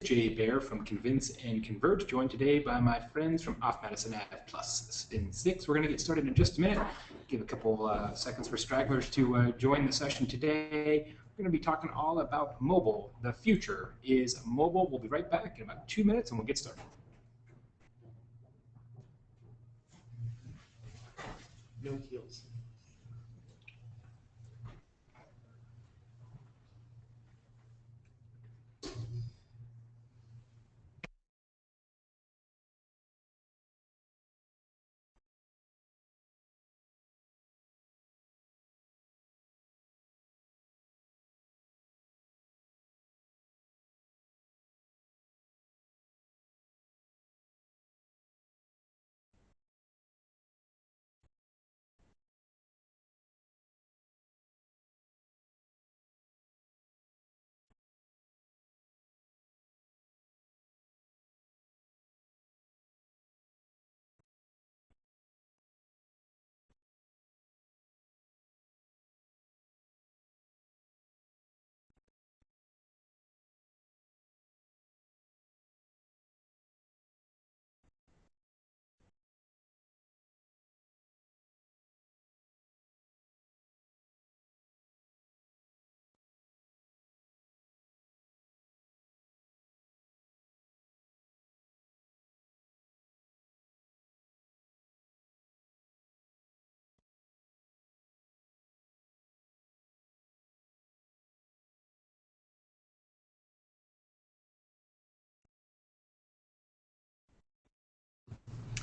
Jay Baer from Convince and Convert, joined today by my friends from Off Madison Ave plus SpinSix. We're going to get started in just a minute. Give a couple seconds for stragglers to join the session today. We're going to be talking all about mobile. The future is mobile. We'll be right back in about 2 minutes and we'll get started. No heels.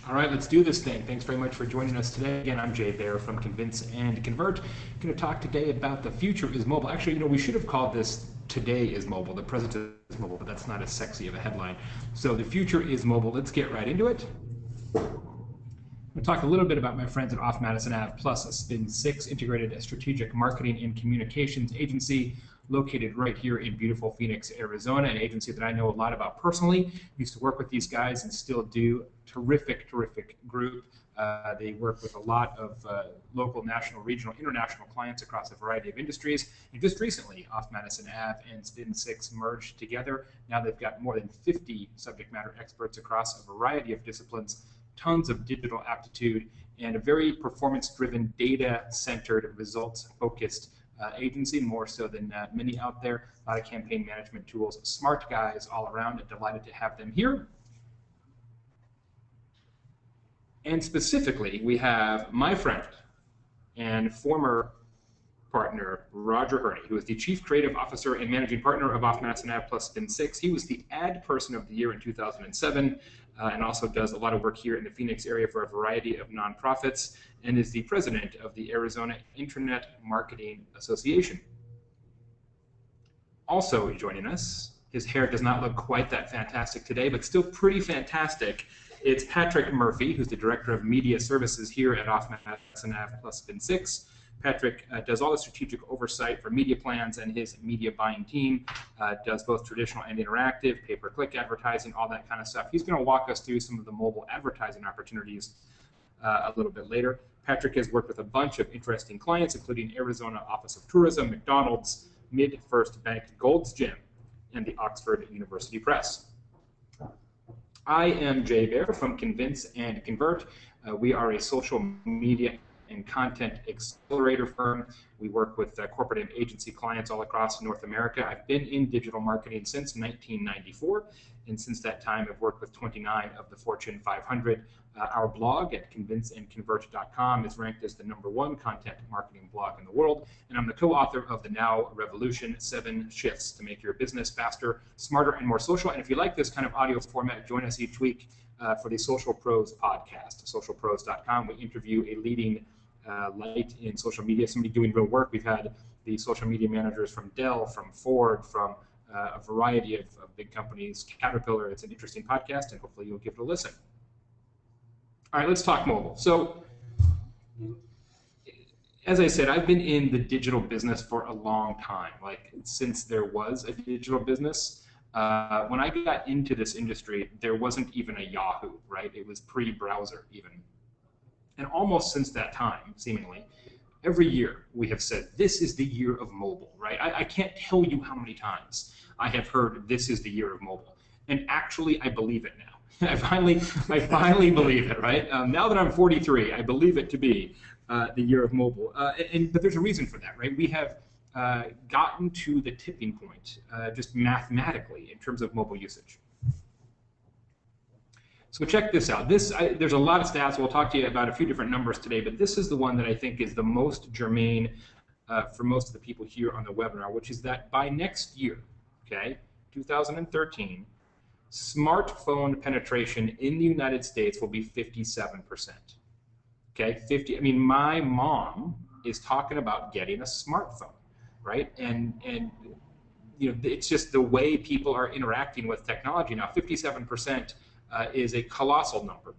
All right, let's do this thing. Thanks very much for joining us today. Again, I'm Jay Baer from Convince and Convert. I'm going to talk today about the future is mobile. Actually, we should have called this Today is Mobile. The present is mobile, but that's not as sexy of a headline. So the future is mobile. Let's get right into it. We'll talk a little bit about my friends at Off Madison Ave plus SpinSix, integrated strategic marketing and communications agency located right here in beautiful Phoenix, Arizona, an agency that I know a lot about personally. Used to work with these guys and still do. Terrific group. They work with a lot of local, national, regional, international clients across a variety of industries. And just recently, Off Madison Ave and SpinSix merged together. Now they've got more than 50 subject matter experts across a variety of disciplines, tons of digital aptitude, and a very performance-driven, data-centered, results-focused agency, more so than many out there. A lot of campaign management tools, smart guys all around, and delighted to have them here. And specifically, we have my friend and former partner, Roger Herney, who is the Chief Creative Officer and Managing Partner of Off Madison Ave plus SpinSix. He was the Ad Person of the Year in 2007 and also does a lot of work here in the Phoenix area for a variety of nonprofits and is the president of the Arizona Internet Marketing Association. Also joining us, his hair does not look quite that fantastic today, but still pretty fantastic. It's Patrick Murphy, who's the Director of Media Services here at Off Madison Ave plus SpinSix. Patrick does all the strategic oversight for media plans, and his media buying team does both traditional and interactive, pay-per-click advertising, all that kind of stuff. He's going to walk us through some of the mobile advertising opportunities a little bit later. Patrick has worked with a bunch of interesting clients, including Arizona Office of Tourism, McDonald's, Mid-First Bank, Gold's Gym, and the Oxford University Press. I am Jay Baer from Convince and Convert. We are a social media and content accelerator firm. We work with corporate and agency clients all across North America. I've been in digital marketing since 1994, and since that time I've worked with 29 of the Fortune 500. Our blog at convinceandconvert.com is ranked as the #1 content marketing blog in the world, and I'm the co-author of the Now Revolution: 7 Shifts to Make Your Business Faster, Smarter, and More Social. And if you like this kind of audio format, join us each week for the Social Pros podcast, socialpros.com. We interview a leading light in social media, somebody doing real work. We've had the social media managers from Dell, from Ford, from a variety of big companies, Caterpillar. It's an interesting podcast, and hopefully you'll give it a listen. All right, let's talk mobile. So, as I said, I've been in the digital business for a long time, like since there was a digital business. When I got into this industry, there wasn't even a Yahoo, right? It was pre-browser even. And almost since that time, seemingly, every year we have said, this is the year of mobile, right? I can't tell you how many times I have heard this is the year of mobile. And actually, I believe it now. I finally believe it, right? Now that I'm 43, I believe it to be the year of mobile. But there's a reason for that, right? We have gotten to the tipping point just mathematically in terms of mobile usage. So check this out. There's a lot of stats. We'll talk to you about a few different numbers today, but this is the one that I think is the most germane for most of the people here on the webinar, which is that by next year, okay, 2013, smartphone penetration in the United States will be 57%. Okay, I mean, my mom is talking about getting a smartphone, right? And you know, it's just the way people are interacting with technology now. 57% is a colossal number.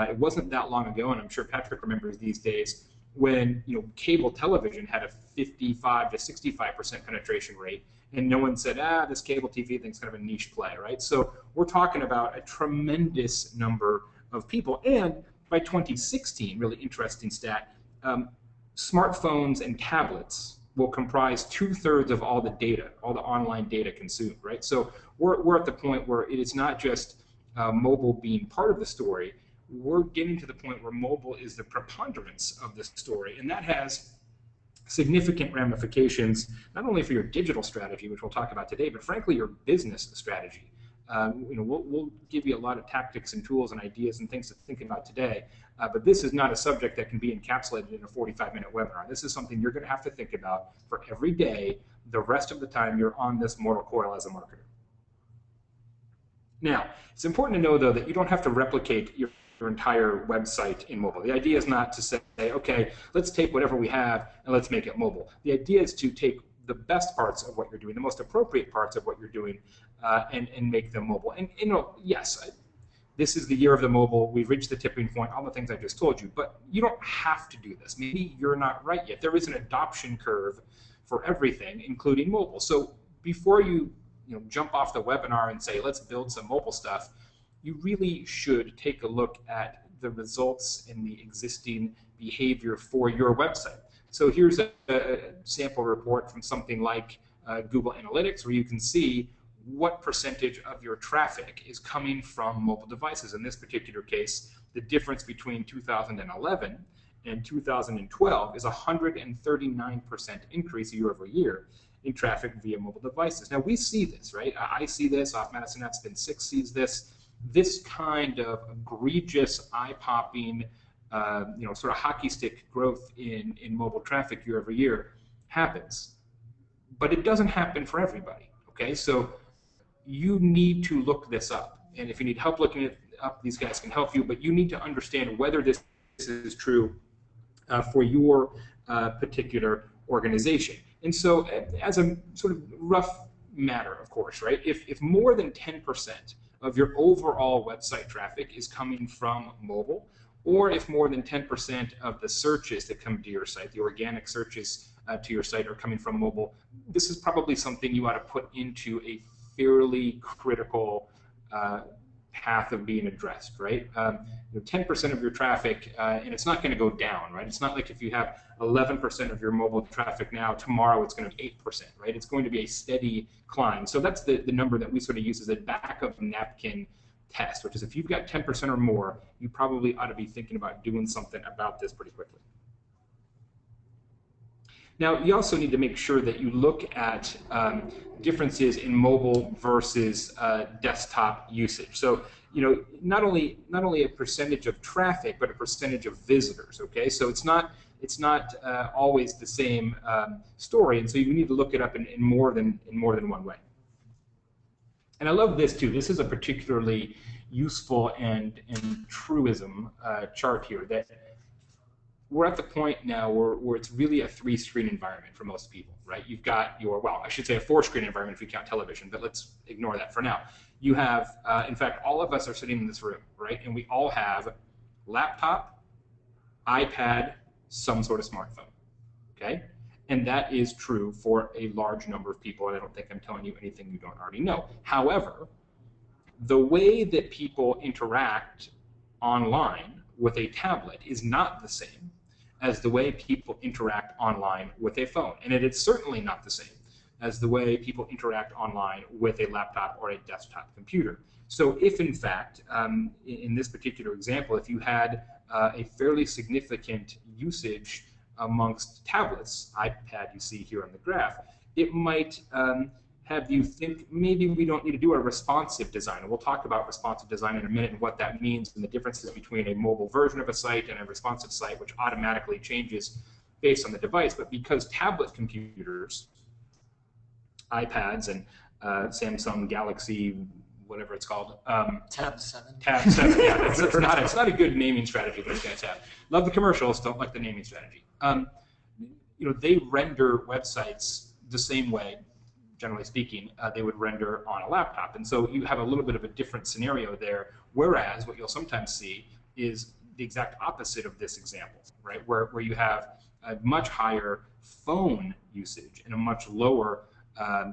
It wasn't that long ago, and I'm sure Patrick remembers these days, when cable television had a 55 to 65% penetration rate, and no one said, this cable TV thing's kind of a niche play, right? So we're talking about a tremendous number of people. And by 2016, really interesting stat, smartphones and tablets will comprise 2/3 of all the data, all the online data consumed, right? So we're at the point where it is not just mobile being part of the story. We're getting to the point where mobile is the preponderance of the story, and that has significant ramifications, not only for your digital strategy, which we'll talk about today, but frankly your business strategy. We'll give you a lot of tactics and tools and ideas and things to think about today, but this is not a subject that can be encapsulated in a 45-minute webinar. This is something you're going to have to think about for every day, the rest of the time you're on this mortal coil as a marketer. Now, it's important to know, though, that you don't have to replicate your entire website in mobile. The idea is not to say, okay, let's take whatever we have and let's make it mobile. The idea is to take the best parts of what you're doing, the most appropriate parts of what you're doing, and make them mobile. And yes, this is the year of the mobile. We've reached the tipping point, all the things I just told you, but you don't have to do this. Maybe you're not right yet. There is an adoption curve for everything, including mobile. So before you jump off the webinar and say, let's build some mobile stuff, you really should take a look at the results in the existing behavior for your website. So here's a sample report from something like Google Analytics, where you can see what percentage of your traffic is coming from mobile devices. In this particular case, the difference between 2011 and 2012 is a 139% increase year over year in traffic via mobile devices. Now we see this, right? I see this, off Madison Ave, SpinSix sees this. This kind of egregious, eye-popping, sort of hockey stick growth in mobile traffic year over year happens. But it doesn't happen for everybody, okay? So you need to look this up. And if you need help looking it up, these guys can help you, but you need to understand whether this is true for your particular organization. And so as a sort of rough matter, of course, right? If more than 10% of your overall website traffic is coming from mobile, or if more than 10% of the searches that come to your site, the organic searches to your site, are coming from mobile, this is probably something you ought to put into a fairly critical path of being addressed, right? 10% of your traffic, and it's not going to go down, right? It's not like if you have 11% of your mobile traffic now, tomorrow it's going to be 8%, right? It's going to be a steady climb. So that's the number that we sort of use as a back of napkin test, which is if you've got 10% or more, you probably ought to be thinking about doing something about this pretty quickly. Now, you also need to make sure that you look at differences in mobile versus desktop usage. So, not only a percentage of traffic, but a percentage of visitors. Okay, so it's not always the same story, and so you need to look it up in more than one way. And I love this too. This is a particularly useful and truism chart here, that we're at the point now where it's really a 3-screen environment for most people, right? You've got your, well, I should say a 4-screen environment if you count television, but let's ignore that for now. You have, in fact, all of us are sitting in this room, right? And we all have laptop, iPad, some sort of smartphone, okay? And that is true for a large number of people, and I don't think I'm telling you anything you don't already know. However, the way that people interact online with a tablet is not the same as the way people interact online with a phone. And it is certainly not the same as the way people interact online with a laptop or a desktop computer. So if in fact, in this particular example, if you had a fairly significant usage amongst tablets, iPad you see here on the graph, it might have you think maybe we don't need to do a responsive design. And we'll talk about responsive design in a minute and what that means and the differences between a mobile version of a site and a responsive site, which automatically changes based on the device. But because tablet computers, iPads and Samsung Galaxy, whatever it's called. Tab 7. Tab 7, yeah. It's not a good naming strategy those guys have. Love the commercials, don't like the naming strategy. They render websites the same way, generally speaking, they would render on a laptop. And so you have a little bit of a different scenario there, whereas what you'll sometimes see is the exact opposite of this example, right? Where you have a much higher phone usage and a much lower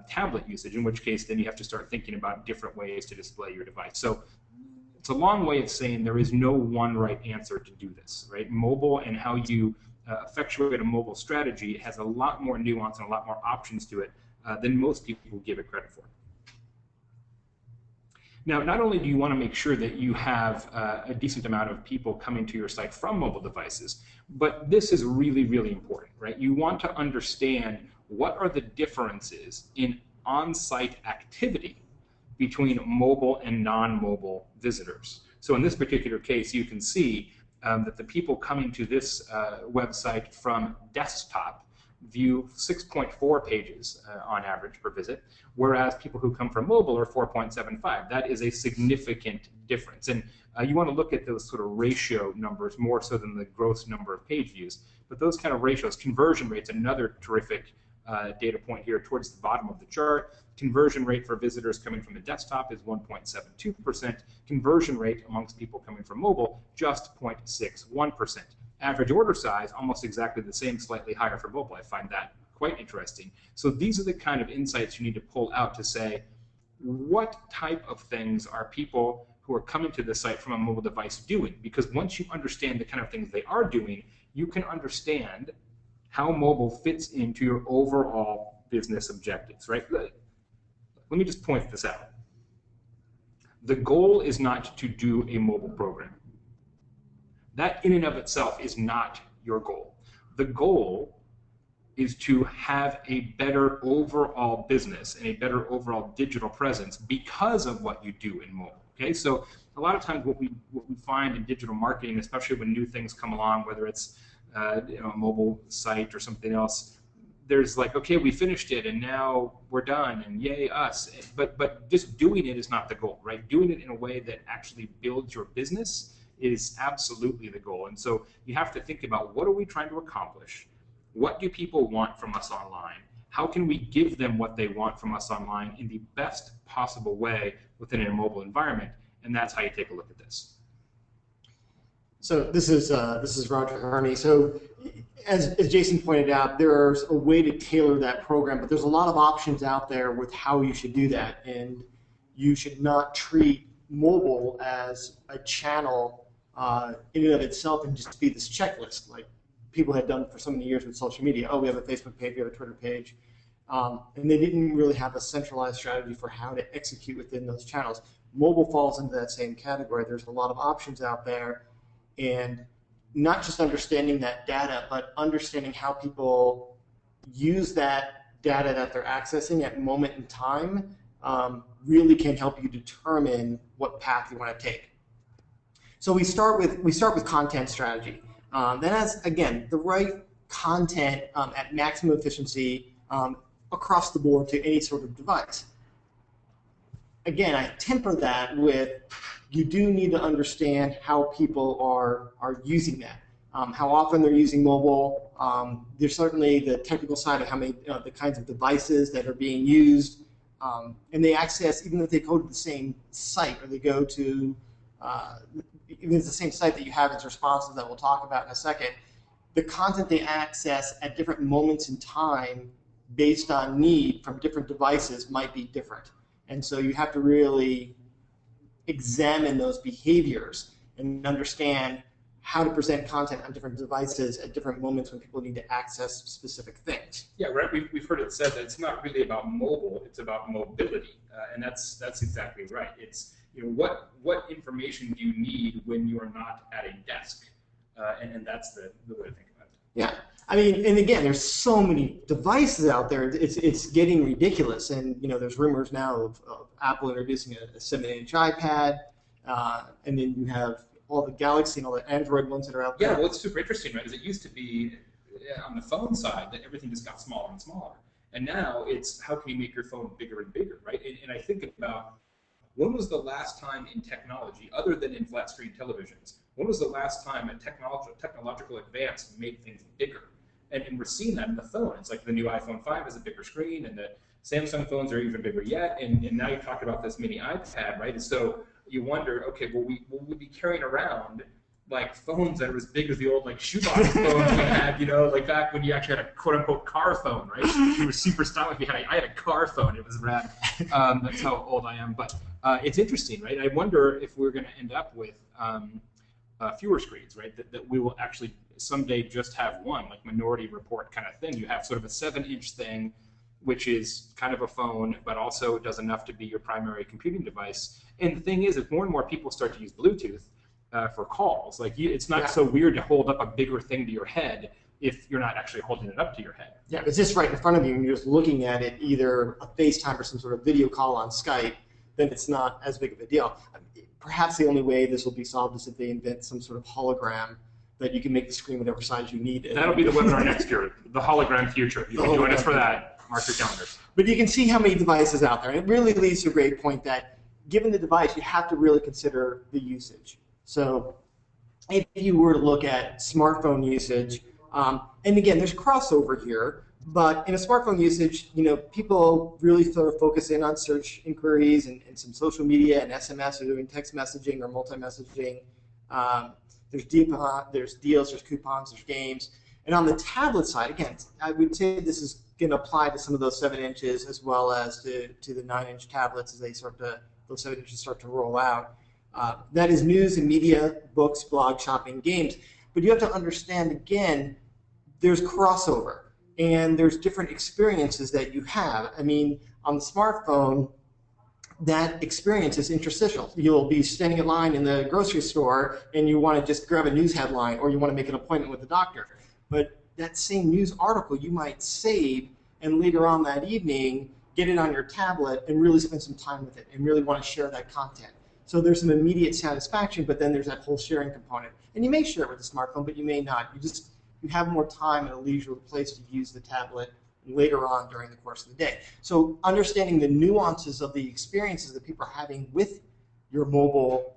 tablet usage, in which case then you have to start thinking about different ways to display your device. So it's a long way of saying there is no one right answer to do this, right? Mobile and how you effectuate a mobile strategy has a lot more nuance and a lot more options to it than most people give it credit for. Now, not only do you want to make sure that you have a decent amount of people coming to your site from mobile devices, but this is really, really important, right? You want to understand what are the differences in on-site activity between mobile and non-mobile visitors. So in this particular case, you can see that the people coming to this website from desktop view 6.4 pages on average per visit, whereas people who come from mobile are 4.75. That is a significant difference. And you want to look at those sort of ratio numbers more so than the gross number of page views. But those kind of ratios, conversion rates, another terrific data point here towards the bottom of the chart. Conversion rate for visitors coming from the desktop is 1.72%. Conversion rate amongst people coming from mobile, just 0.61%. Average order size, almost exactly the same, slightly higher for mobile. I find that quite interesting. So these are the kind of insights you need to pull out to say, what type of things are people who are coming to the site from a mobile device doing? Because once you understand the kind of things they are doing, you can understand how mobile fits into your overall business objectives, right? Let me just point this out. The goal is not to do a mobile program. That in and of itself is not your goal. The goal is to have a better overall business and a better overall digital presence because of what you do in mobile. Okay, so a lot of times what we find in digital marketing, especially when new things come along, whether it's a mobile site or something else, there's like, okay, we finished it and now we're done and yay us. But just doing it is not the goal, right? Doing it in a way that actually builds your business is absolutely the goal. And so you have to think about, what are we trying to accomplish? What do people want from us online? How can we give them what they want from us online in the best possible way within a mobile environment? And that's how you take a look at this. So this is Roger Harney. So as Jason pointed out, there's a way to tailor that program, but there's a lot of options out there with how you should do that. And you should not treat mobile as a channel in and of itself and just be this checklist like people had done for so many years with social media. Oh, we have a Facebook page, we have a Twitter page. And they didn't really have a centralized strategy for how to execute within those channels. Mobile falls into that same category. There's a lot of options out there, and not just understanding that data, but understanding how people use that data that they're accessing at moment in time really can help you determine what path you want to take. So we start with content strategy. That has, again, the right content at maximum efficiency across the board to any sort of device. Again, I temper that with, you do need to understand how people are using that, how often they're using mobile. There's certainly the technical side of how many the kinds of devices that are being used, and they access, even if they go to the same site or they go to even if it's the same site that you have as responsive that we'll talk about in a second, the content they access at different moments in time based on need from different devices might be different. And so you have to really examine those behaviors and understand how to present content on different devices at different moments when people need to access specific things. Yeah, right. We've heard it said that it's not really about mobile; it's about mobility, and that's exactly right. It's what information do you need when you're not at a desk, and that's the way to think about it. Yeah, I mean, and again, there's so many devices out there. It's getting ridiculous, and there's rumors now of Apple introducing a 7-inch iPad, and then you have all the Galaxy and all the Android ones that are out there. Yeah, well, it's super interesting, right? Because it used to be on the phone side that everything just got smaller and smaller, and now it's how can you make your phone bigger and bigger, right? And I think about when was the last time in technology, other than in flat screen televisions, when was the last time a technological advance made things bigger? And we're seeing that in the phone. It's like the new iPhone 5 has a bigger screen, and the Samsung phones are even bigger yet. And now you're talking about this mini iPad, right? And so you wonder, okay, will we be carrying around like phones that are as big as the old like shoebox phones we had, like back when you actually had a quote unquote car phone, right? It was super stylish. I had a car phone. It was rad. That's how old I am. But it's interesting, right? I wonder if we're going to end up with fewer screens, right? That we will actually someday just have one, like Minority Report kind of thing. You have sort of a 7-inch thing, which is kind of a phone, but also does enough to be your primary computing device. And the thing is, if more and more people start to use Bluetooth for calls, like it's not so weird to hold up a bigger thing to your head if you're not actually holding it up to your head. Yeah, it's just right in front of you, and you're just looking at it, either a FaceTime or some sort of video call on Skype, then it's not as big of a deal. Perhaps the only way this will be solved is if they invent some sort of hologram that you can make the screen whatever size you need. That'll be the webinar next year, the hologram future. You can join us for that. Mark your calendars. But you can see how many devices out there. And it really leads to a great point that given the device, you have to really consider the usage. So if you were to look at smartphone usage, and again, there's crossover here, but in a smartphone usage, people really sort of focus in on search inquiries and some social media and SMS, or doing text messaging or multi-messaging. There's deals, there's coupons, there's games. And on the tablet side, again, I would say this is going to apply to some of those 7 inches as well as to the 9-inch tablets as those 7 inches start to roll out. That is news and media, books, blog, shopping, games. But you have to understand, again, there's crossover and there's different experiences that you have. I mean, on the smartphone, that experience is interstitial. You'll be standing in line in the grocery store and you want to just grab a news headline, or you want to make an appointment with the doctor. But that same news article you might save and later on that evening get it on your tablet and really spend some time with it and really want to share that content. So there's some immediate satisfaction, but then there's that whole sharing component. And you may share it with the smartphone, but you may not. You have more time and a leisurely place to use the tablet later on during the course of the day. So understanding the nuances of the experiences that people are having with your mobile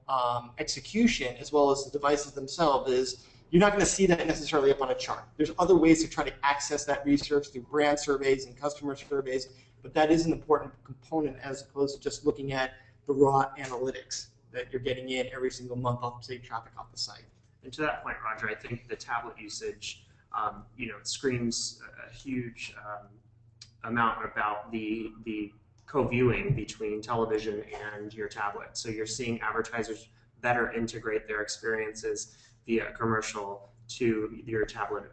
execution, as well as the devices themselves, is you're not going to see that necessarily up on a chart. There's other ways to try to access that research through brand surveys and customer surveys, but that is an important component as opposed to just looking at the raw analytics that you're getting in every single month off, say, traffic off the site. And to that point, Roger, I think the tablet usage, screams a huge amount about the co-viewing between television and your tablet. So you're seeing advertisers better integrate their experiences via commercial to your tablet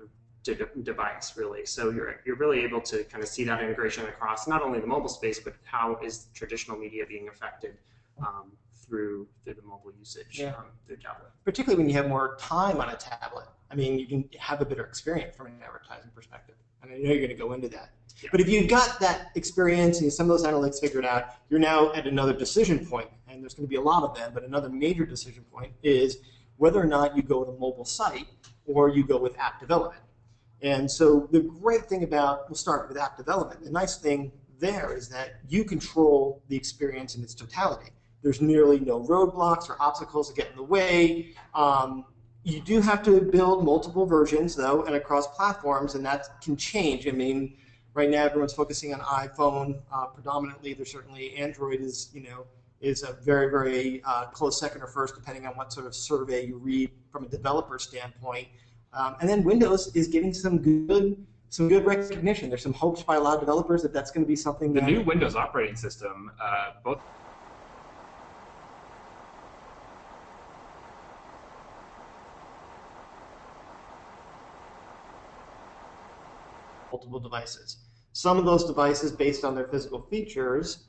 device, really. So you're really able to kind of see that integration across not only the mobile space, but how is traditional media being affected through the mobile usage through tablet. Particularly when you have more time on a tablet. I mean, you can have a better experience from an advertising perspective. And I know you're going to go into that. Yeah. But if you've got that experience and some of those analytics figured out, you're now at another decision point. And there's going to be a lot of them, but another major decision point is whether or not you go with a mobile site or you go with app development. And so the great thing about, we'll start with app development. The nice thing there is that you control the experience in its totality. There's nearly no roadblocks or obstacles that get in the way. You do have to build multiple versions, though, and across platforms, and that can change. I mean, right now everyone's focusing on iPhone predominantly. There's certainly Android is a very, very close second or first, depending on what sort of survey you read from a developer standpoint. And then Windows is getting some good recognition. There's some hopes by a lot of developers that that's going to be something. The new Windows operating system, both. multiple devices. Some of those devices, based on their physical features,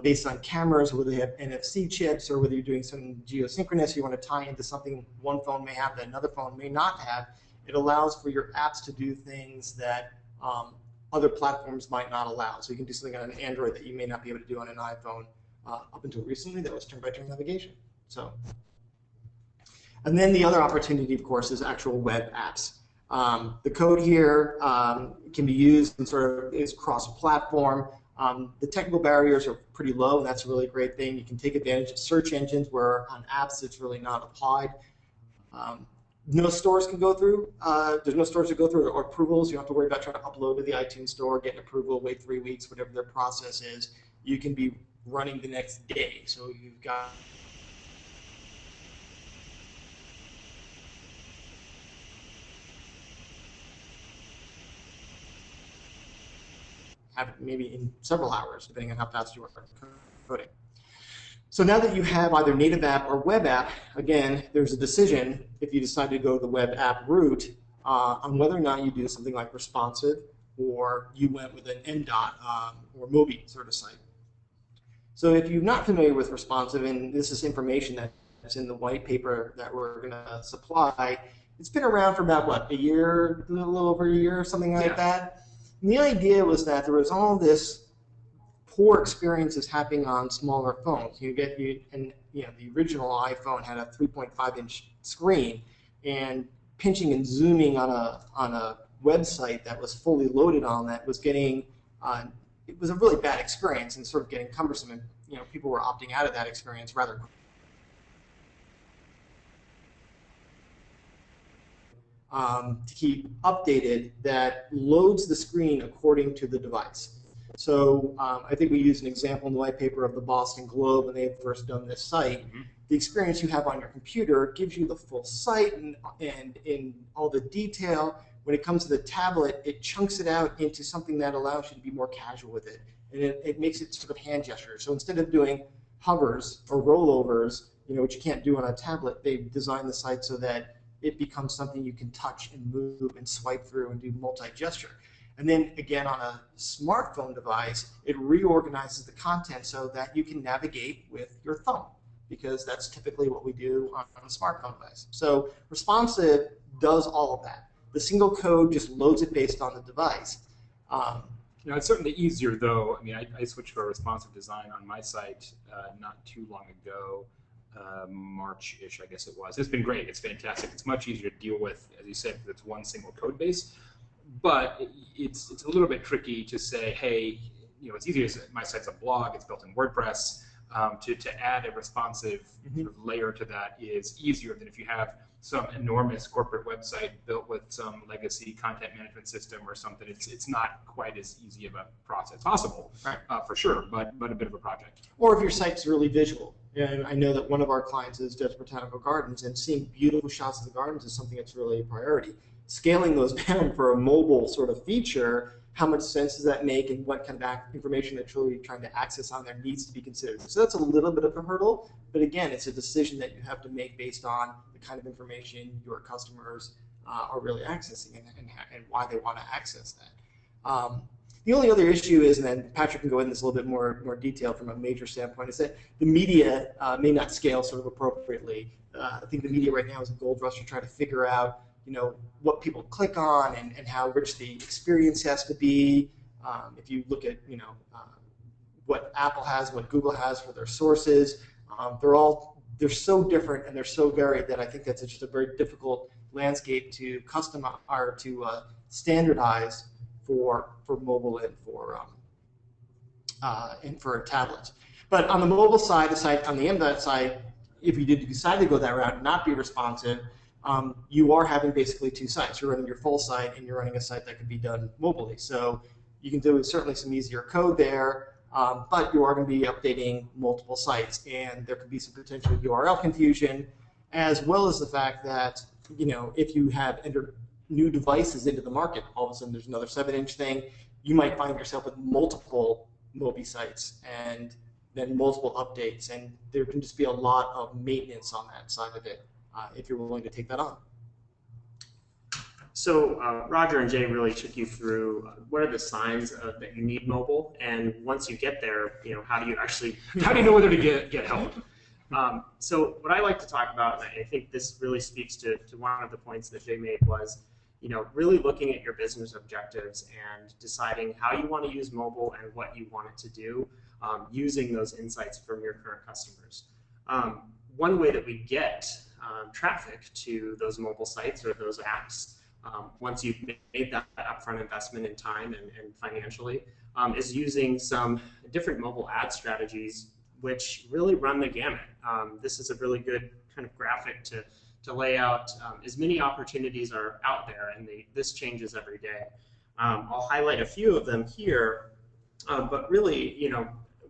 based on cameras, whether they have NFC chips or whether you're doing something geosynchronous, you want to tie into something one phone may have that another phone may not have, it allows for your apps to do things that other platforms might not allow. So you can do something on an Android that you may not be able to do on an iPhone. Up until recently, that was turn-by-turn navigation. So, and then the other opportunity, of course, is actual web apps. The code here can be used and sort of is cross-platform. The technical barriers are pretty low, and that's a really great thing. You can take advantage of search engines where on apps it's really not applied. No stores can go through. There's no stores to go through or approvals. You don't have to worry about trying to upload to the iTunes store, get an approval, wait 3 weeks, whatever their process is. You can be running the next day. So you've got have it maybe in several hours, depending on how fast you are coding. So now that you have either native app or web app, again, there's a decision if you decide to go the web app route on whether or not you do something like responsive or you went with an MDOT or Mobi sort of site. So if you're not familiar with responsive, and this is information that's in the white paper that we're going to supply, it's been around for about, what, a year, a little over a year, something like that. And the idea was that there was all this poor experiences happening on smaller phones. And the original iPhone had a 3.5-inch screen, and pinching and zooming on a website that was fully loaded on that was getting it was a really bad experience and sort of getting cumbersome, and people were opting out of that experience rather quickly. To keep updated that loads the screen according to the device. So I think we used an example in the white paper of the Boston Globe when they had first done this site. Mm-hmm. The experience you have on your computer gives you the full site and in all the detail. When it comes to the tablet, it chunks it out into something that allows you to be more casual with it. And it makes it sort of hand gestures. So instead of doing hovers or rollovers, which you can't do on a tablet, they've designed the site so that it becomes something you can touch and move and swipe through and do multi-gesture. And then again, on a smartphone device, it reorganizes the content so that you can navigate with your thumb, because that's typically what we do on a smartphone device. So responsive does all of that. The single code just loads it based on the device. It's certainly easier, though. I mean, I switched to a responsive design on my site not too long ago. March-ish, I guess it was. It's been great. It's fantastic. It's much easier to deal with, as you said, because it's one single code base. But it's a little bit tricky to say, hey, it's easier. My site's a blog. It's built in WordPress. To add a responsive sort of layer to that is easier than if you have some enormous corporate website built with some legacy content management system or something. It's not quite as easy of a process. Possible, right. For sure, but a bit of a project. Or if your site's really visual. And I know that one of our clients is Judge Botanical Gardens, and seeing beautiful shots of the gardens is something that's really a priority. Scaling those down for a mobile sort of feature, how much sense does that make, and what kind of information they're truly trying to access on there needs to be considered. So that's a little bit of a hurdle, but again, it's a decision that you have to make based on the kind of information your customers are really accessing and why they want to access that. The only other issue is, and then Patrick can go into this a little bit more detail from a major standpoint, is that the media may not scale sort of appropriately. I think the media right now is a gold rush to try to figure out what people click on and how rich the experience has to be. If you look at what Apple has, what Google has for their sources, they're so different and they're so varied that I think that's just a very difficult landscape to customize or to standardize for mobile and for tablets. But on the mobile side, on the MDOT side, if you did decide to go that route and not be responsive, you are having basically two sites. You're running your full site and you're running a site that could be done mobilely. So you can do certainly some easier code there, but you are going to be updating multiple sites, and there could be some potential URL confusion, as well as the fact that if you have entered new devices into the market, all of a sudden there's another 7-inch thing, you might find yourself with multiple Mobi sites and then multiple updates, and there can just be a lot of maintenance on that side of it if you're willing to take that on. So Roger and Jay really took you through what are the signs that you need mobile, and once you get there, how do you actually how do you know whether to get help? So what I like to talk about, and I think this really speaks to one of the points that Jay made, was really looking at your business objectives and deciding how you want to use mobile and what you want it to do, using those insights from your current customers. One way that we get traffic to those mobile sites or those apps, once you've made that upfront investment in time and financially, is using some different mobile ad strategies which really run the gamut. This is a really good kind of graphic to lay out as many opportunities are out there, and this changes every day. I'll highlight a few of them here, but really,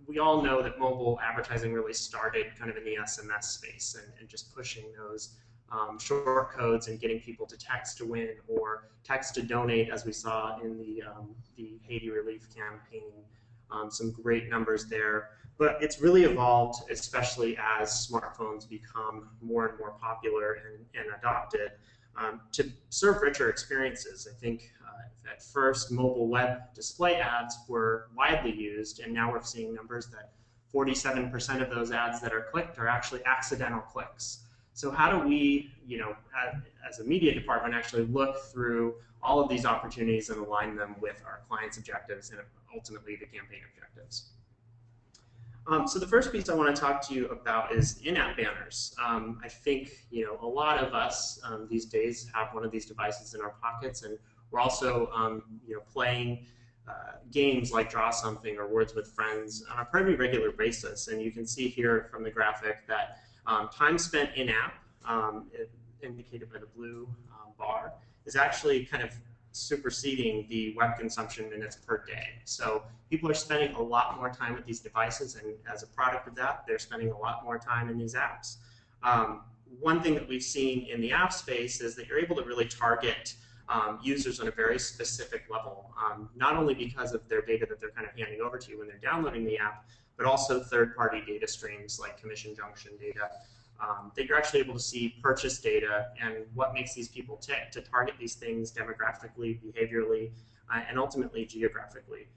we all know that mobile advertising really started kind of in the SMS space and just pushing those short codes and getting people to text to win or text to donate, as we saw in the Haiti relief campaign. Some great numbers there. But it's really evolved, especially as smartphones become more and more popular and adopted, to serve richer experiences. I think at first mobile web display ads were widely used, and now we're seeing numbers that 47% of those ads that are clicked are actually accidental clicks. So how do we, as a media department, actually look through all of these opportunities and align them with our clients' objectives and ultimately the campaign objectives? So the first piece I want to talk to you about is in-app banners. I think a lot of us these days have one of these devices in our pockets, and we're also playing games like Draw Something or Words with Friends on a pretty regular basis. And you can see here from the graphic that time spent in-app, indicated by the blue bar, is actually kind of superseding the web consumption minutes per day. So people are spending a lot more time with these devices, and as a product of that, they're spending a lot more time in these apps. One thing that we've seen in the app space is that you're able to really target users on a very specific level, not only because of their data that they're kind of handing over to you when they're downloading the app, but also third-party data streams like commission junction data, that you're actually able to see purchase data and what makes these people tick to target these things demographically, behaviorally, and ultimately geographically.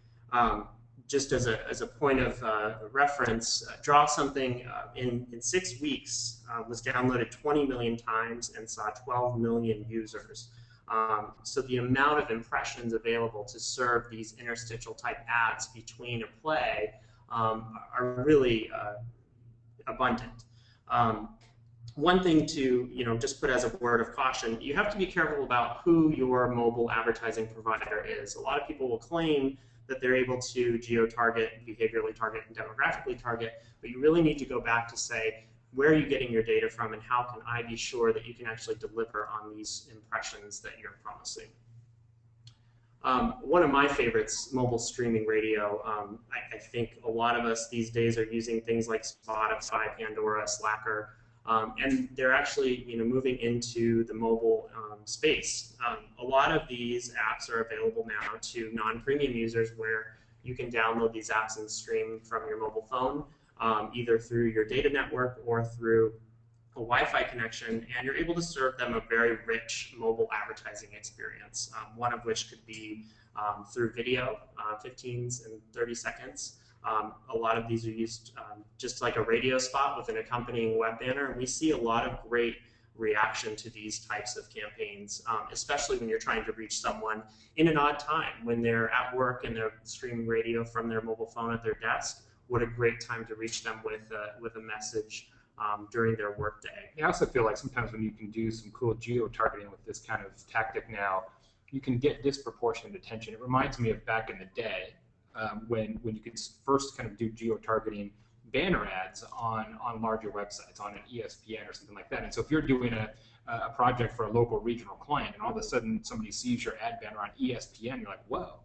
Just as a point of reference, Draw Something in 6 weeks was downloaded 20 million times and saw 12 million users. So the amount of impressions available to serve these interstitial type ads between a play are really abundant. One thing to just put as a word of caution, you have to be careful about who your mobile advertising provider is. A lot of people will claim that they're able to geo-target, behaviorally target, and demographically target, but you really need to go back to say, where are you getting your data from, and how can I be sure that you can actually deliver on these impressions that you're promising? One of my favorites, mobile streaming radio. I think a lot of us these days are using things like Spotify, Pandora, Slacker, and they're actually moving into the mobile space. A lot of these apps are available now to non-premium users, where you can download these apps and stream from your mobile phone, either through your data network or through a Wi-Fi connection, and you're able to serve them a very rich mobile advertising experience, one of which could be through video, 15s and 30 seconds. A lot of these are used just like a radio spot with an accompanying web banner, and we see a lot of great reaction to these types of campaigns, especially when you're trying to reach someone in an odd time, when they're at work and they're streaming radio from their mobile phone at their desk. What a great time to reach them with a message during their workday. I also feel like sometimes when you can do some cool geo-targeting with this kind of tactic now, you can get disproportionate attention. It reminds me of back in the day when you could first kind of do geo-targeting banner ads on larger websites, on an ESPN or something like that. And so if you're doing a project for a local regional client and all of a sudden somebody sees your ad banner on ESPN, you're like, whoa.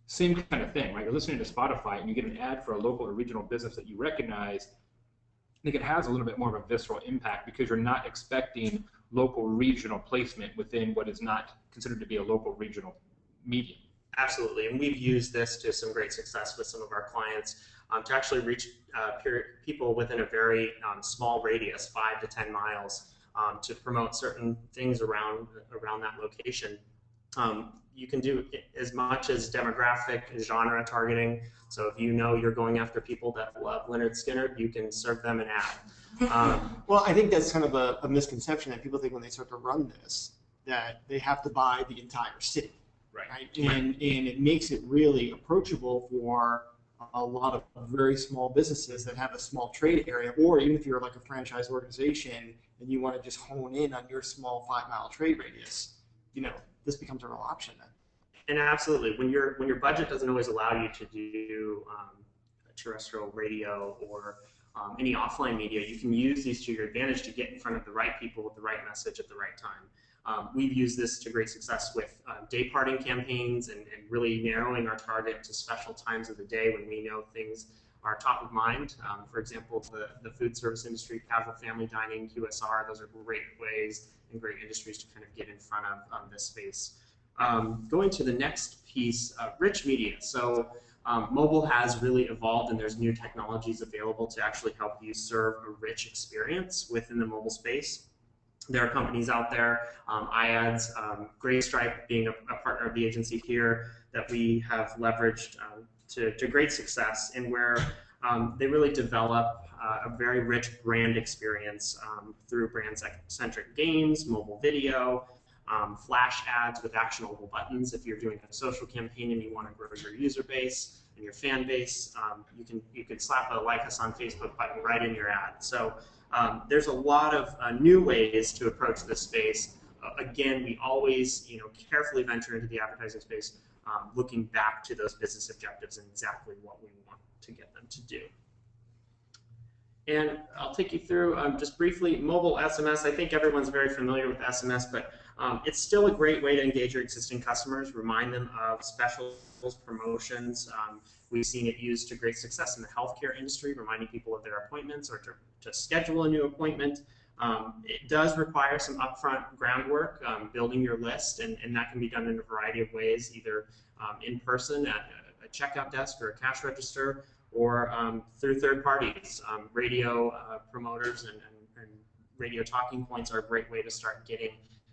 Same kind of thing, right? You're listening to Spotify and you get an ad for a local or regional business that you recognize. I think it has a little bit more of a visceral impact because you're not expecting local regional placement within what is not considered to be a local regional medium. Absolutely, and we've used this to some great success with some of our clients to actually reach people within a very small radius, 5 to 10 miles, to promote certain things around that location. You can do as much as demographic and genre targeting. So if you know you're going after people that love Leonard Skinner, you can serve them an ad. Well, I think that's kind of a misconception that people think when they start to run this, that they have to buy the entire city. Right? And it makes it really approachable for a lot of very small businesses that have a small trade area, or even if you're like a franchise organization and you want to just hone in on your small 5-mile trade radius, this becomes a real option then. And absolutely, when your budget doesn't always allow you to do terrestrial radio or any offline media, you can use these to your advantage to get in front of the right people with the right message at the right time. We've used this to great success with day parting campaigns and really narrowing our target to special times of the day when we know things are top of mind. For example, the food service industry, casual family dining, QSR, those are great ways and great industries to kind of get in front of this space. Going to the next piece, rich media. So mobile has really evolved and there's new technologies available to actually help you serve a rich experience within the mobile space. There are companies out there, iAds, Gray Stripe being a partner of the agency here that we have leveraged to great success, and where they really develop a very rich brand experience through brand-centric games, mobile video, flash ads with actionable buttons. If you're doing a social campaign and you want to grow your user base and your fan base, you can slap a like us on Facebook button right in your ad. So there's a lot of new ways to approach this space. Again, we always carefully venture into the advertising space, looking back to those business objectives and exactly what we want to get them to do. And I'll take you through just briefly mobile SMS. I think everyone's very familiar with SMS, but it's still a great way to engage your existing customers, remind them of specials, promotions. We've seen it used to great success in the healthcare industry, reminding people of their appointments or to schedule a new appointment. It does require some upfront groundwork, building your list, and that can be done in a variety of ways, either in person at a checkout desk or a cash register, or through third parties. Radio promoters and radio talking points are a great way to start getting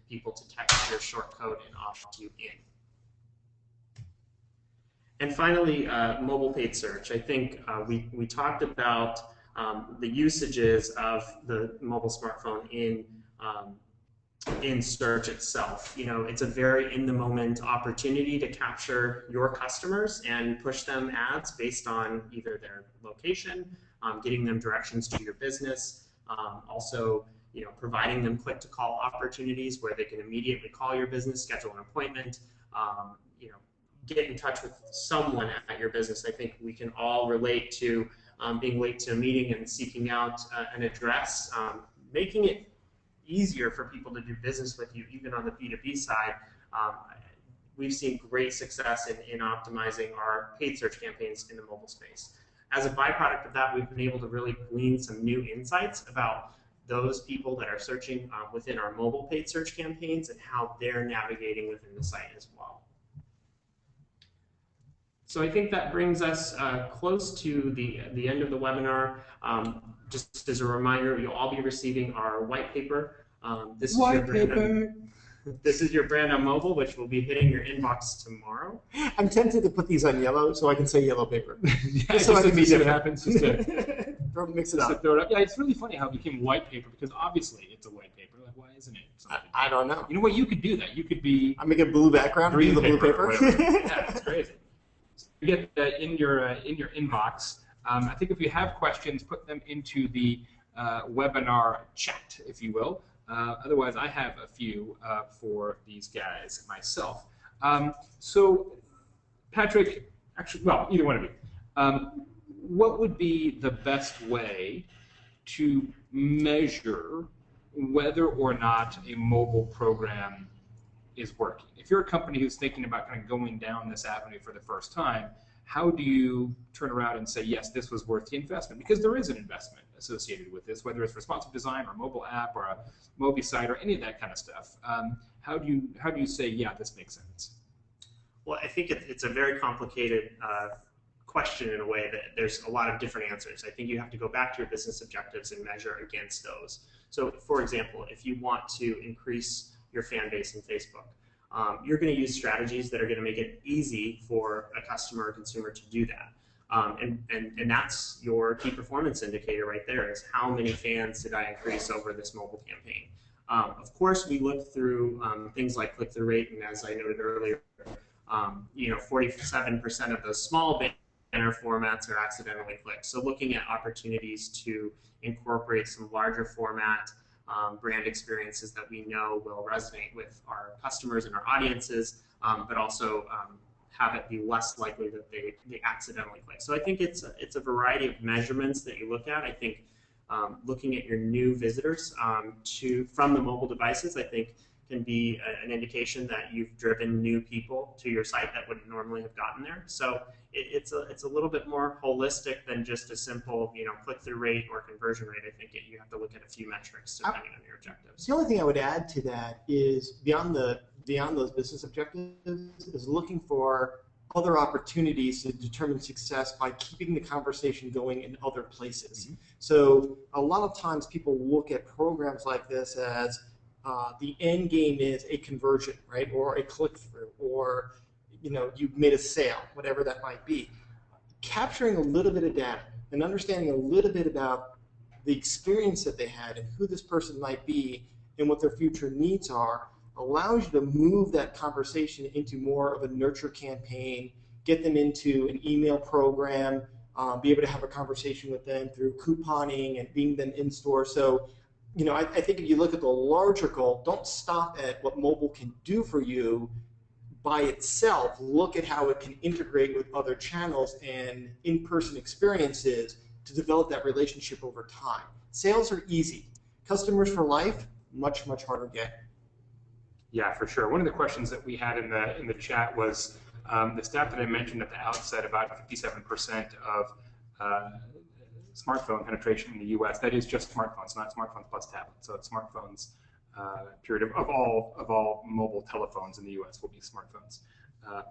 people to text your short code and opt you in. And finally, mobile paid search. I think we talked about the usages of the mobile smartphone in search itself. It's a very in-the-moment opportunity to capture your customers and push them ads based on either their location, getting them directions to your business, also providing them click-to-call opportunities where they can immediately call your business, schedule an appointment, get in touch with someone at your business. I think we can all relate to being late to a meeting and seeking out an address, making it easier for people to do business with you, even on the B2B side. We've seen great success in optimizing our paid search campaigns in the mobile space. As a byproduct of that, we've been able to really glean some new insights about those people that are searching within our mobile paid search campaigns and how they're navigating within the site as well. So I think that brings us close to the end of the webinar. Just as a reminder, you'll all be receiving our white paper. This is your brand on mobile, which will be hitting your inbox tomorrow. I'm tempted to put these on yellow so I can say yellow paper. Just so I can see what happens. Just to mix it up. Throw it up. Yeah, it's really funny how it became white paper, because obviously it's a white paper. Like, why isn't it something? I don't know. You know what? You could do that. You could be. I make a blue background. Green the blue paper. paper. Yeah, it's crazy. You get that in your inbox. I think if you have questions, put them into the webinar chat, if you will. Otherwise, I have a few for these guys myself. So, Patrick, actually, well, either one of you. What would be the best way to measure whether or not a mobile program is working? If you're a company who's thinking about kind of going down this avenue for the first time, how do you turn around and say, yes, this was worth the investment? Because there is an investment associated with this, whether it's responsive design or a mobile app or a Mobi site or any of that kind of stuff. How do you say, yeah, this makes sense? Well, I think it's a very complicated question in a way that there's a lot of different answers. I think you have to go back to your business objectives and measure against those. So, for example, if you want to increase your fan base in Facebook, you're going to use strategies that are going to make it easy for a customer or consumer to do that. And that's your key performance indicator right there, is how many fans did I increase over this mobile campaign. Of course, we look through things like click-through rate, and as I noted earlier, 47% of those small banner formats are accidentally clicked. So looking at opportunities to incorporate some larger format brand experiences that we know will resonate with our customers and our audiences, but also have it be less likely that they accidentally click. So I think it's a variety of measurements that you look at. I think looking at your new visitors from the mobile devices, I think can be an indication that you've driven new people to your site that wouldn't normally have gotten there. So it's a little bit more holistic than just a simple click-through rate or conversion rate. I think you have to look at a few metrics depending on your objectives. The only thing I would add to that is beyond those business objectives is looking for other opportunities to determine success by keeping the conversation going in other places. Mm-hmm. So a lot of times people look at programs like this as the end game is a conversion, right, or a click-through, or you've made a sale, whatever that might be. Capturing a little bit of data and understanding a little bit about the experience that they had and who this person might be and what their future needs are allows you to move that conversation into more of a nurture campaign, get them into an email program, be able to have a conversation with them through couponing and being them in store. So, I think if you look at the larger goal, don't stop at what mobile can do for you by itself. Look at how it can integrate with other channels and in-person experiences to develop that relationship over time. Sales are easy. Customers for life, much, much harder to get. Yeah, for sure. One of the questions that we had in the chat was the stat that I mentioned at the outset, about 57% of smartphone penetration in the U.S. That is just smartphones, not smartphones plus tablets. So it's smartphones. Period of all mobile telephones in the U.S. will be smartphones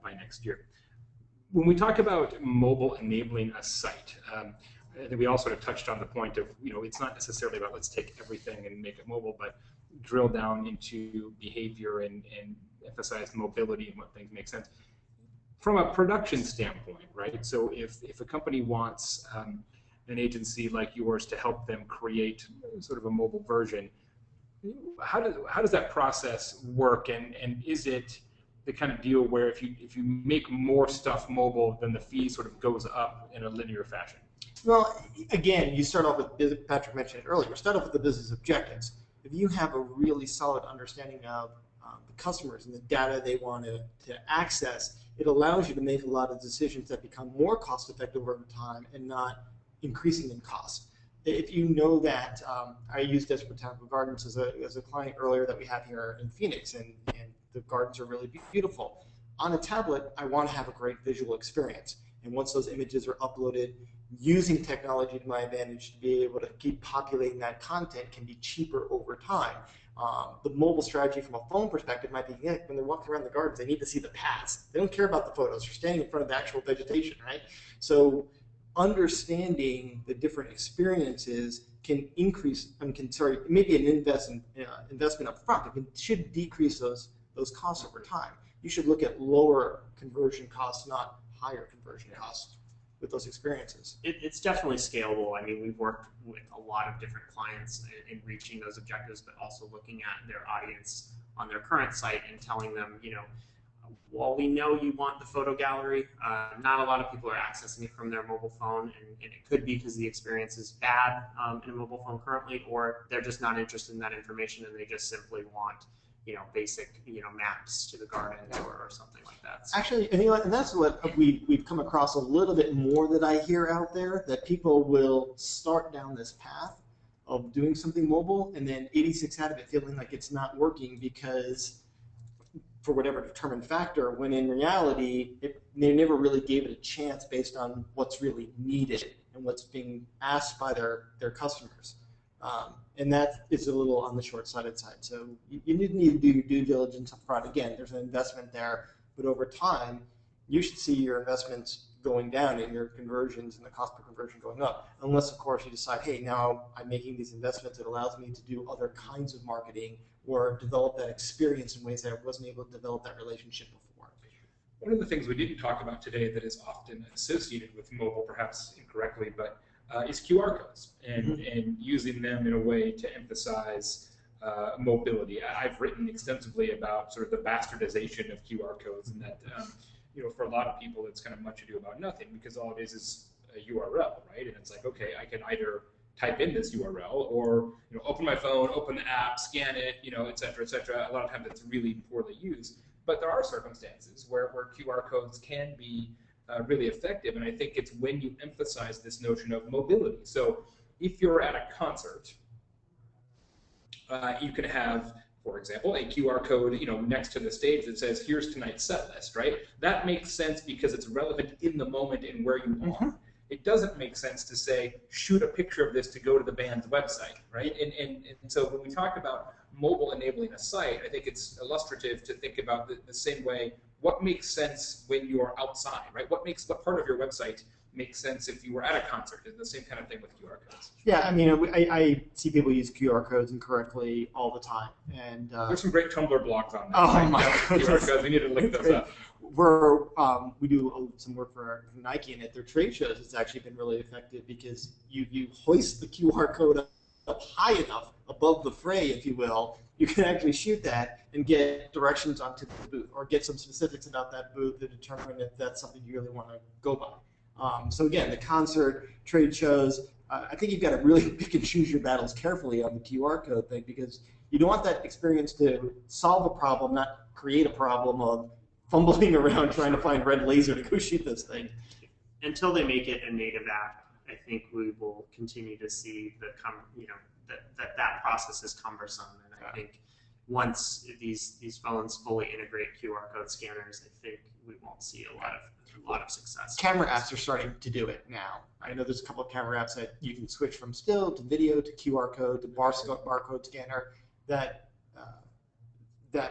by next year. When we talk about mobile enabling a site, I think we all sort of touched on the point of it's not necessarily about let's take everything and make it mobile, but drill down into behavior and emphasize mobility and what things make sense. From a production standpoint, right? So if a company wants an agency like yours to help them create sort of a mobile version, how does that process work, and is it the kind of deal where if you make more stuff mobile, then the fee sort of goes up in a linear fashion? Well, again, you start off with, Patrick mentioned it earlier, start off with the business objectives. If you have a really solid understanding of the customers and the data they want to access, it allows you to make a lot of decisions that become more cost effective over time and not increasing in cost. If you know that, I used Desperate Botanical Gardens as a client earlier that we have here in Phoenix, and the gardens are really beautiful. On a tablet, I want to have a great visual experience. And once those images are uploaded, using technology to my advantage to be able to keep populating that content can be cheaper over time. The mobile strategy from a phone perspective might be, when they're walking around the gardens, they need to see the paths. They don't care about the photos. They're standing in front of the actual vegetation, right? So understanding the different experiences can increase, maybe an investment up front. It should decrease those costs over time. You should look at lower conversion costs, not higher conversion costs with those experiences. It's definitely scalable. I mean, we've worked with a lot of different clients in reaching those objectives, but also looking at their audience on their current site and telling them, while we know you want the photo gallery, not a lot of people are accessing it from their mobile phone, and it could be because the experience is bad in a mobile phone currently, or they're just not interested in that information and they just simply want basic maps to the garden or something like that. So. Actually, and that's what we've come across a little bit more that I hear out there, that people will start down this path of doing something mobile and then 86 out of it feeling like it's not working because for whatever determined factor, when in reality, they never really gave it a chance based on what's really needed and what's being asked by their customers. And that is a little on the short-sighted side. So you need to do your due diligence up front. Again, there's an investment there, but over time, you should see your investments going down and your conversions and the cost per conversion going up. Unless, of course, you decide, hey, now I'm making these investments. It allows me to do other kinds of marketing or develop that experience in ways that I wasn't able to develop that relationship before. One of the things we didn't talk about today that is often associated with mobile, perhaps incorrectly, but is QR codes and using them in a way to emphasize mobility. I've written extensively about sort of the bastardization of QR codes, and that for a lot of people it's kind of much ado about nothing, because all it is a URL, right? And it's like, okay, I can either type in this URL or open my phone, open the app, scan it, et cetera, et cetera. A lot of times it's really poorly used, but there are circumstances where QR codes can be really effective, and I think it's when you emphasize this notion of mobility. So if you're at a concert, you can have, for example, a QR code, next to the stage that says, "Here's tonight's set list," right? That makes sense because it's relevant in the moment and where you are. It doesn't make sense to say, shoot a picture of this to go to the band's website, right? And so when we talk about mobile enabling a site, I think it's illustrative to think about the same way. What makes sense when you're outside, right? What part of your website makes sense if you were at a concert? It's the same kind of thing with QR codes. Yeah, I mean, I see people use QR codes incorrectly all the time, and there's some great Tumblr blogs on that. Oh my goodness. QR codes. We need to look those up. We do some work for Nike, and at their trade shows, it's actually been really effective because you hoist the QR code up high enough above the fray, if you will. You can actually shoot that and get directions onto the booth, or get some specifics about that booth to determine if that's something you really want to go by. So again, the concert, trade shows, I think you've got to really pick and choose your battles carefully on the QR code thing, because you don't want that experience to solve a problem, not create a problem of fumbling around trying to find red laser to go shoot this thing. Until they make it a native app, I think we will continue to see that process is cumbersome. And I think once these phones fully integrate QR code scanners, I think we won't see a lot of success. Camera apps are starting to do it now. I know there's a couple of camera apps that you can switch from still to video to QR code to barcode scanner. That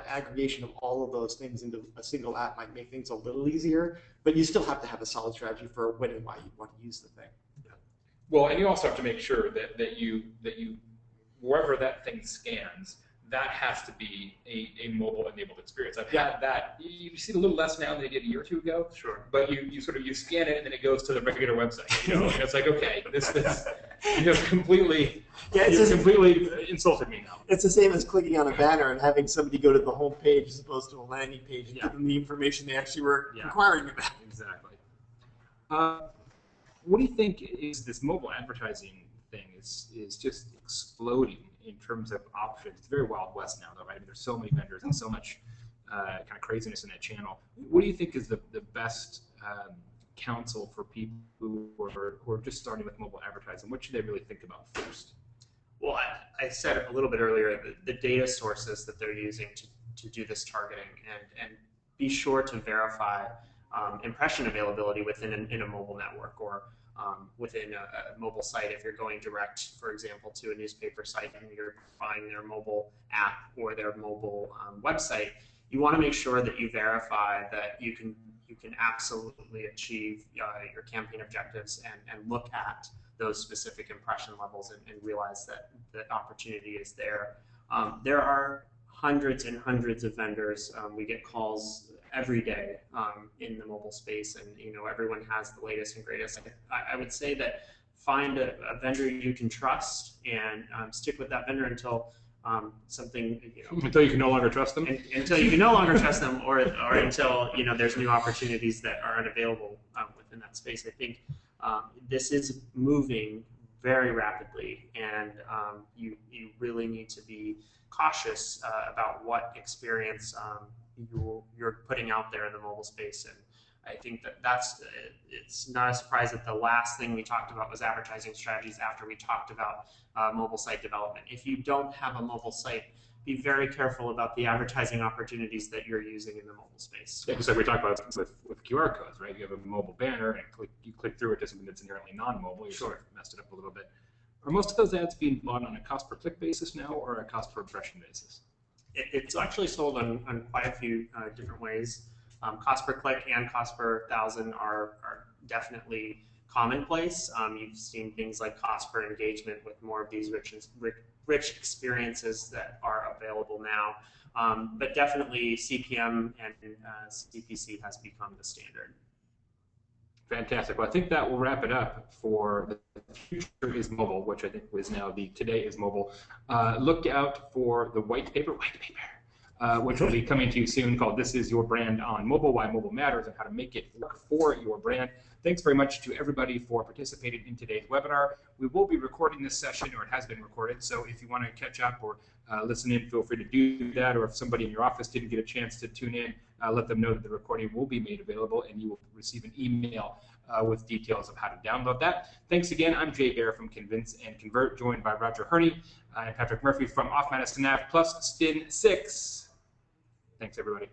aggregation of all of those things into a single app might make things a little easier, but you still have to have a solid strategy for when and why you want to use the thing. Yeah. Well, and you also have to make sure that you wherever that thing scans, that has to be a mobile-enabled experience. I've had that. You see it a little less now than they did a year or two ago. Sure. But you scan it and then it goes to the regular website. And it's like, okay, this you have completely insulted me now. It's the same as clicking on a banner and having somebody go to the home page as opposed to a landing page and give them the information they actually were inquiring about. Exactly. What do you think is this mobile advertising thing is just exploding in terms of options? It's very Wild West now, though, right? I mean, there's so many vendors and so much kind of craziness in that channel. What do you think is the best counsel for people who are just starting with mobile advertising? What should they really think about first? Well, I said a little bit earlier, the data sources that they're using to do this targeting, and be sure to verify impression availability within a mobile network, or within a mobile site. If you're going direct, for example, to a newspaper site and you're buying their mobile app or their mobile website, you want to make sure that you verify that you can absolutely achieve your campaign objectives and look at those specific impression levels and realize that the opportunity is there. There are hundreds and hundreds of vendors. We get calls every day in the mobile space, and everyone has the latest and greatest. I would say that find a vendor you can trust and stick with that vendor until something until you can no longer trust them. Until you can no longer trust them, or until there's new opportunities that are unavailable within that space. I think this is moving very rapidly, and you really need to be cautious about what experience you're putting out there in the mobile space. And I think it's not a surprise that the last thing we talked about was advertising strategies after we talked about mobile site development. If you don't have a mobile site, be very careful about the advertising opportunities that you're using in the mobile space. Yeah, just like we talked about with QR codes, right? You have a mobile banner and you click through it to something that's inherently non-mobile. You sort of messed it up a little bit. Are most of those ads being bought on a cost per click basis now, or a cost per impression basis? It's actually sold on quite a few different ways. Cost per click and cost per thousand are definitely commonplace. You've seen things like cost per engagement with more of these rich experiences that are available now. But definitely CPM and CPC has become the standard. Fantastic. Well, I think that will wrap it up for the future is mobile, which I think was now the today is mobile. Look out for the white paper, which will be coming to you soon, called This Is Your Brand on Mobile, Why Mobile Matters, and How to Make It Work for Your Brand. Thanks very much to everybody for participating in today's webinar. We will be recording this session, or it has been recorded, so if you want to catch up or listen in, feel free to do that, or if somebody in your office didn't get a chance to tune in, let them know that the recording will be made available, and you will receive an email with details of how to download that. Thanks again. I'm Jay Baer from Convince and Convert, joined by Roger Herney and Patrick Murphy from Off Madison Ave plus SpinSix. Thanks, everybody.